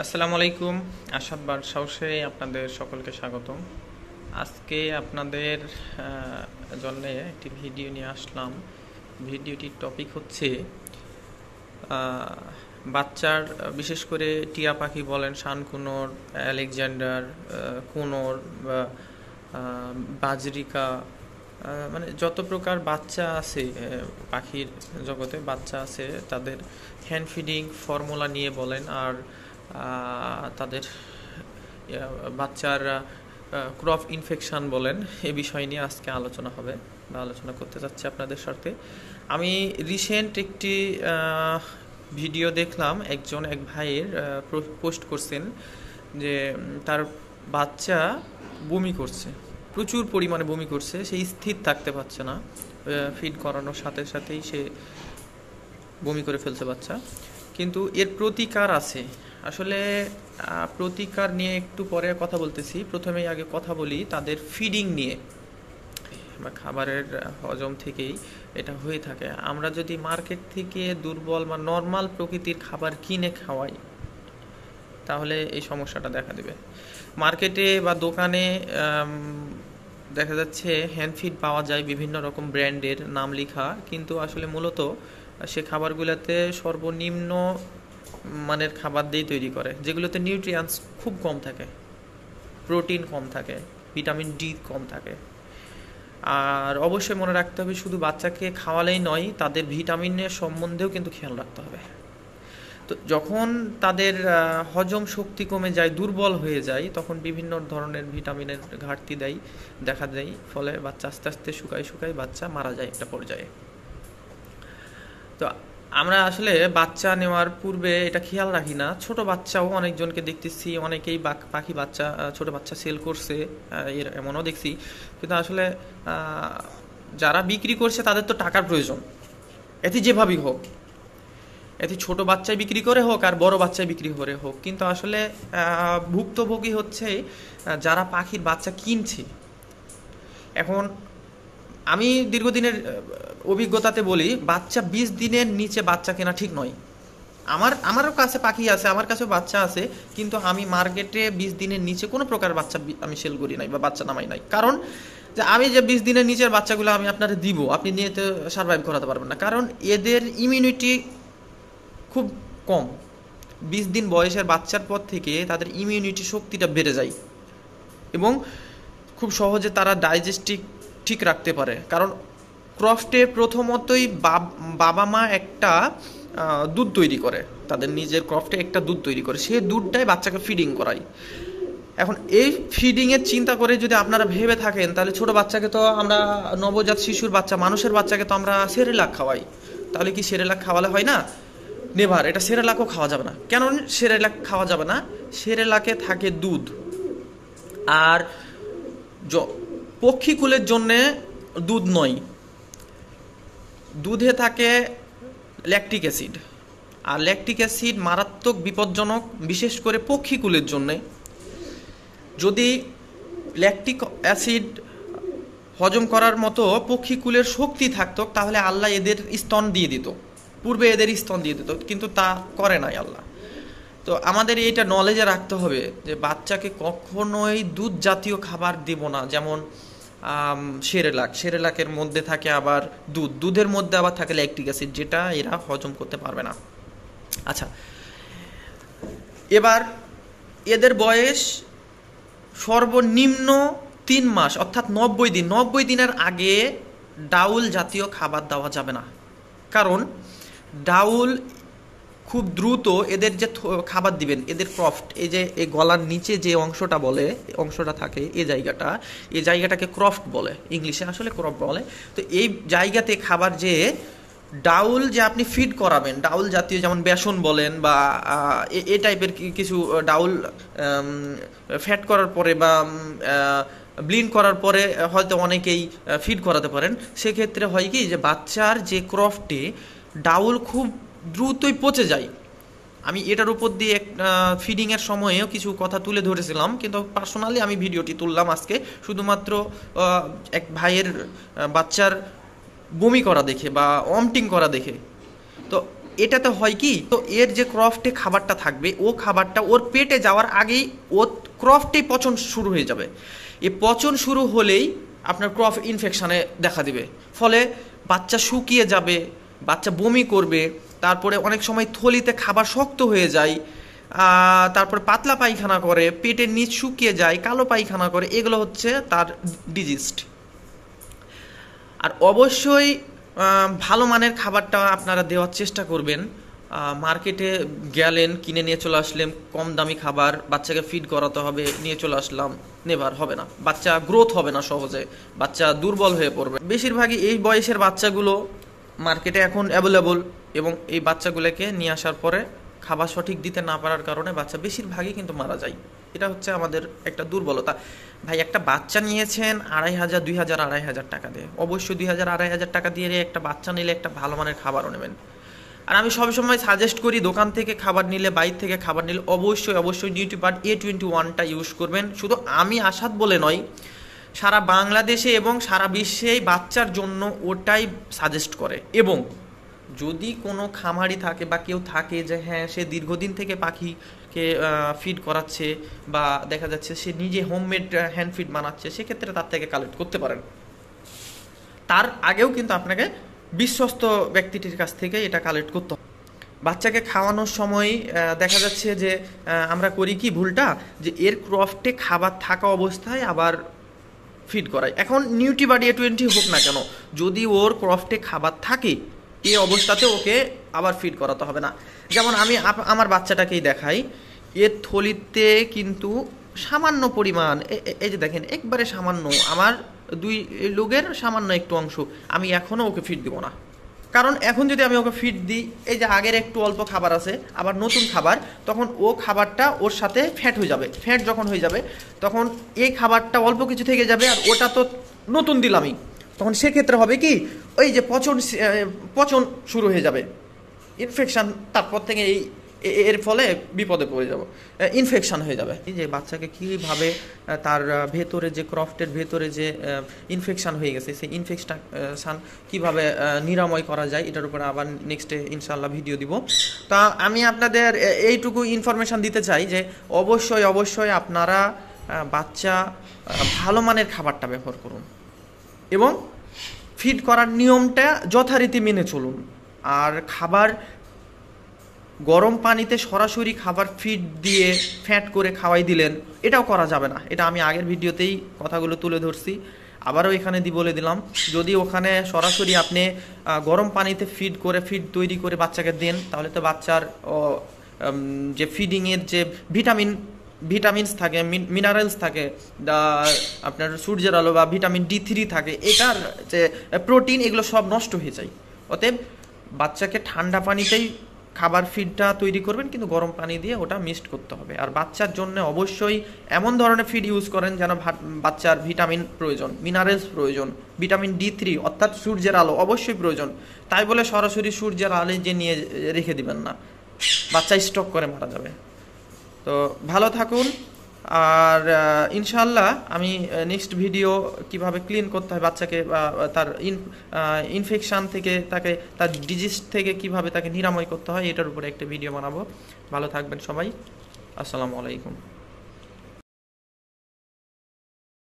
আসসালামু আলাইকুম। আশাদ বার্ড হাউসে আপনাদের সকলকে স্বাগতম। আজকে আপনাদের জন্য একটি ভিডিও নিয়ে আসলাম। ভিডিওটির টপিক হচ্ছে বাচ্চার, বিশেষ করে টিয়া পাখি বলেন, শানকুনোর, আলেকজান্ডার, কুনোর বা বাজরিকা, মানে যত প্রকার বাচ্চা আছে, পাখির জগতে বাচ্চা আছে, তাদের হ্যান্ড ফিডিং ফর্মুলা নিয়ে বলেন, আর তাদের বাচ্চার ক্রপ ইনফেকশন বলেন, এ বিষয় নিয়ে আজকে আলোচনা হবে বা আলোচনা করতে যাচ্ছি আপনাদের সাথে। আমি রিসেন্ট একটি ভিডিও দেখলাম, এক ভাইয়ের পোস্ট করছেন যে তার বাচ্চা বমি করছে, প্রচুর পরিমাণে বমি করছে, সে স্থির থাকতে পারছে না, ফিড করানোর সাথে সাথেই সে বমি করে ফেলছে বাচ্চা। কিন্তু এর প্রতিকার আছে আসলে। প্রতিকার নিয়ে একটু পরে কথা বলতেছি, প্রথমেই আগে কথা বলি তাদের ফিডিং নিয়ে বা খাবারের হজম থেকেই এটা হয়ে থাকে। আমরা যদি মার্কেট থেকে দুর্বল বা নর্মাল প্রকৃতির খাবার কিনে খাওয়াই তাহলে এই সমস্যাটা দেখা দেবে। মার্কেটে বা দোকানে দেখা যাচ্ছে হ্যান্ড ফিড পাওয়া যায়, বিভিন্ন রকম ব্র্যান্ডের নাম লেখা, কিন্তু আসলে মূলত সে খাবারগুলোতে সর্বনিম্ন মানের খাবার দিয়ে তৈরি করে, যেগুলোতে নিউট্রিয়েন্টস খুব কম থাকে, প্রোটিন কম থাকে, ভিটামিন ডি কম থাকে। আর অবশ্যই মনে রাখতে হবে, শুধু বাচ্চাকে খাওয়ালেই নয়, তাদের ভিটামিনের সম্বন্ধেও কিন্তু খেয়াল রাখতে হবে। তো যখন তাদের হজম শক্তি কমে যায়, দুর্বল হয়ে যায়, তখন বিভিন্ন ধরনের ভিটামিনের ঘাটতি দেখা দেয়, ফলে বাচ্চা আস্তে আস্তে শুকায় বাচ্চা মারা যায় একটা পর্যায়ে। তো আমরা আসলে বাচ্চা নেওয়ার পূর্বে এটা খেয়াল রাখি না। ছোট বাচ্চাও অনেকজনকে দেখতেছি, অনেকেই পাখি বাচ্চা, ছোট বাচ্চা সেল করছে, এমনও দেখছি। কিন্তু আসলে যারা বিক্রি করছে তাদের তো টাকার প্রয়োজন, এটি যেভাবেই হোক, এটি ছোট বাচ্চায় বিক্রি করে হোক আর বড় বাচ্চায় বিক্রি করে হোক, কিন্তু আসলে ভুক্তভোগী হচ্ছে যারা পাখির বাচ্চা কিনছে। এখন আমি দীর্ঘদিনের অভিজ্ঞতাতে বলি, বাচ্চা 20 দিনের নিচে বাচ্চা কেনা ঠিক নয়। আমারও কাছে পাখি আছে, আমার কাছেও বাচ্চা আছে, কিন্তু আমি মার্কেটে 20 দিনের নিচে কোনো প্রকার বাচ্চা আমি সেল করি নাই বা বাচ্চা নামাই নাই। কারণ যে আমি যে 20 দিনের নিচের বাচ্চাগুলো আমি আপনারা দিব, আপনি নিয়ে তো সার্ভাইভ করাতে পারবেন না, কারণ এদের ইমিউনিটি খুব কম। 20 দিন বয়সের বাচ্চার পর থেকে তাদের ইমিউনিটি শক্তিটা বেড়ে যায় এবং খুব সহজে তারা ডাইজেস্টিক ঠিক রাখতে পারে। কারণ ক্রফটে প্রথমতই বাবা মা একটা দুধ তৈরি করে, তাদের নিজের ক্রফটে একটা দুধ তৈরি করে, সেই দুধটাই বাচ্চাকে ফিডিং করায়। এখন এই ফিডিংয়ের চিন্তা করে যদি আপনারা ভেবে থাকেন, তাহলে ছোট বাচ্চাকে তো আমরা, নবজাত শিশুর বাচ্চা, মানুষের বাচ্চাকে তো আমরা সেরেলাক খাওয়াই, তাহলে কি সেরেলাক খাওয়ালে হয় না? নেভার, এটা সেরেলাকও খাওয়া যাবে না। কেন সেরেলাক খাওয়া যাবে না? সেরেলাকে থাকে দুধ, আর পক্ষীকুলের জন্যে দুধ নয়, দুধে থাকে ল্যাকটিক অ্যাসিড, আর ল্যাকটিক অ্যাসিড মারাত্মক বিপজ্জনক, বিশেষ করে পক্ষীকুলের জন্যে। যদি ল্যাকটিক অ্যাসিড হজম করার মতো পক্ষীকুলের শক্তি থাকতো, তাহলে আল্লাহ এদের স্তন দিয়ে দিত, পূর্বে এদের স্তন দিয়ে দিত, কিন্তু তা করে নাই আল্লাহ। তো আমাদের এইটা নলেজে রাখতে হবে যে বাচ্চাকে কখনোই দুধ জাতীয় খাবার দেব না। যেমন সেরেলাকের মধ্যে থাকে আবার দুধের মধ্যে আবার থাকে ল্যাকটিক অ্যাসিড, যেটা এরা হজম করতে পারবে না। আচ্ছা, এবার এদের বয়স সর্বনিম্ন 3 মাস, অর্থাৎ 90 দিন। 90 দিনের আগে ডাউল জাতীয় খাবার দেওয়া যাবে না, কারণ ডাউল খুব দ্রুত এদের যে খাবার দিবেন, এদের ক্রফট, এই যে এই গলার নিচে যে অংশটা বলে, অংশটা থাকে, এই জায়গাটাকে ক্রফট বলে, ইংলিশে আসলে ক্রফট বলে। তো এই জায়গাতে খাবার যে ডাউল যে আপনি ফিড করাবেন, ডাউল জাতীয়, যেমন বেসন বলেন বা এ টাইপের কিছু ডাউল ফ্যাট করার পরে বা ব্লিন্ড করার পরে হয়তো অনেকেই ফিড করাতে পারেন। সেক্ষেত্রে হয় কি, যে বাচ্চার যে ক্রফটে ডাউল খুব দ্রুতই পচে যায়। আমি এটার উপর দিয়ে ফিডিংয়ের সময়েও কিছু কথা তুলে ধরেছিলাম, কিন্তু পার্সোনালি আমি ভিডিওটি তুললাম আজকে শুধুমাত্র এক ভাইয়ের বাচ্চার বমি করা দেখে বা অমটিং করা দেখে। তো এটাতে হয় কি, তো এর যে ক্রফটে খাবারটা থাকবে ও খাবারটা ওর পেটে যাওয়ার আগেই ও ক্রফটে পচন শুরু হয়ে যাবে। এই পচন শুরু হলেই আপনার ক্রফ ইনফেকশানে দেখা দিবে, ফলে বাচ্চা শুকিয়ে যাবে, বাচ্চা বমি করবে, তারপরে অনেক সময় থলিতে খাবার শক্ত হয়ে যায়, তারপরে পাতলা পায়খানা করে, পেটের নিচ শুকিয়ে যায়, কালো পায়খানা করে, এগুলো হচ্ছে তার ডিজিস্ট। আর অবশ্যই ভালো মানের খাবারটা আপনারা দেওয়ার চেষ্টা করবেন। মার্কেটে গেলেন, কিনে নিয়ে চলে আসলেন কম দামি খাবার, বাচ্চাকে ফিড করাতে হবে, নিয়ে চলে আসলাম, নেভার হবে না, বাচ্চা গ্রোথ হবে না সহজে, বাচ্চা দুর্বল হয়ে পড়বে। বেশিরভাগই এই বয়সের বাচ্চাগুলো মার্কেটে এখন অ্যাভেলেবল, এবং এই বাচ্চাগুলোকে নিয়ে আসার পরে খাবার সঠিক দিতে না পারার কারণে বাচ্চা বেশিরভাগই কিন্তু মারা যায়। এটা হচ্ছে আমাদের একটা দুর্বলতা। ভাই একটা বাচ্চা নিয়েছেন 2500, 2000, 2500 টাকা দিয়ে, অবশ্যই 2000, 2500 টাকা দিয়ে একটা বাচ্চা নিলে একটা ভালো মানের খাবারও নেবেন। আর আমি সবসময় সাজেস্ট করি দোকান থেকে খাবার নিলে, বাইরে থেকে খাবার নিলে অবশ্যই নিউট্রিপার্ট A21টা ইউজ করবেন। শুধু আমি আসাদ বলে নয়, সারা বাংলাদেশে এবং সারা বিশ্বেই বাচ্চার জন্য ওটাই সাজেস্ট করে। এবং যদি কোনো খামারি থাকে বা কেউ থাকে যে হ্যাঁ সে দীর্ঘদিন থেকে পাখিকে ফিড করাচ্ছে, বা দেখা যাচ্ছে সে নিজে হোমমেড হ্যান্ড ফিড বানাচ্ছে, সেক্ষেত্রে তার থেকে কালেক্ট করতে পারেন। তার আগেও কিন্তু আপনাকে বিশ্বস্ত ব্যক্তিটির কাছ থেকে এটা কালেক্ট করতে হবে। বাচ্চাকে খাওয়ানোর সময় দেখা যাচ্ছে যে আমরা করি কি ভুলটা, যে এর ক্রফটে খাবার থাকা অবস্থায় আবার ফিড করাই। এখন নিউট্রিবার্ড A20 হোক না কেন, যদি ওর ক্রফটে খাবার থাকে এই অবস্থাতে ওকে আবার ফিড করাতে হবে না। যেমন আমি আমার বাচ্চাটাকেই দেখাই, এর থলিতে কিন্তু সামান্য পরিমাণ, এই যে দেখেন একবারে সামান্য, আমার 2 লোকের সামান্য একটু অংশ, আমি এখনও ওকে ফিড দিব না। কারণ এখন যদি আমি ওকে ফিড দিই, এই যে আগের একটু অল্প খাবার আছে, আবার নতুন খাবার, তখন ও খাবারটা ওর সাথে ফ্যাট হয়ে যাবে। ফ্যাট যখন হয়ে যাবে তখন এই খাবারটা অল্প কিছু থেকে যাবে, আর ওটা তো নতুন দিলামই, তখন সেক্ষেত্রে হবে কি, ওই যে পচন শুরু হয়ে যাবে, ইনফেকশান, তারপর থেকে এর ফলে বিপদে পড়ে যাব, ইনফেকশান হয়ে যাবে। এই যে বাচ্চাকে কীভাবে তার ভেতরে যে ক্রফটের ভেতরে যে ইনফেকশান হয়ে গেছে, সেই ইনফেকশান কীভাবে নিরাময় করা যায়, এটার উপরে আবার নেক্সটে ইনশাল্লাহ ভিডিও দিব। তা আমি আপনাদের এইটুকু ইনফরমেশান দিতে চাই যে অবশ্যই আপনারা বাচ্চা ভালো মানের খাবারটা ব্যবহার করুন, এবং ফিড করার নিয়মটা যথারীতি মেনে চলুন। আর খাবার গরম পানিতে সরাসরি খাবার ফিড দিয়ে ফ্যাট করে খাওয়াই দিলেন, এটাও করা যাবে না। এটা আমি আগের ভিডিওতেই কথাগুলো তুলে ধরছি, আবারও এখানে বলে দিলাম। যদি ওখানে সরাসরি আপনি গরম পানিতে ফিড তৈরি করে বাচ্চাকে দেন, তাহলে তো বাচ্চার যে ফিডিংয়ের যে ভিটামিনস থাকে, মিনারেলস থাকে, আপনার সূর্যের আলো বা ভিটামিন D3 থাকে, এটার যে প্রোটিন, এগুলো সব নষ্ট হয়ে যায়। অতএব বাচ্চাকে ঠান্ডা পানিতেই খাবার ফিডটা তৈরি করবেন, কিন্তু গরম পানি দিয়ে ওটা মিক্সড করতে হবে। আর বাচ্চার জন্য অবশ্যই এমন ধরনের ফিড ইউজ করেন যেন বাচ্চার ভিটামিন প্রয়োজন, মিনারেলস প্রয়োজন, ভিটামিন D3 অর্থাৎ সূর্যের আলো অবশ্যই প্রয়োজন। তাই বলে সরাসরি সূর্যের আলোয় যে নিয়ে রেখে দিবেন না, বাচ্চা স্টক করে মারা যাবে। তো ভালো থাকুন, আর ইনশাল্লাহ আমি নেক্সট ভিডিও কিভাবে ক্লিন করতে হয় বাচ্চাকে, বা তার ইনফেকশান থেকে, তার ডিজিজ থেকে কিভাবে তাকে নিরাময় করতে হয়, এটার উপরে একটা ভিডিও বানাবো। ভালো থাকবেন সবাই, আসসালামু আলাইকুম।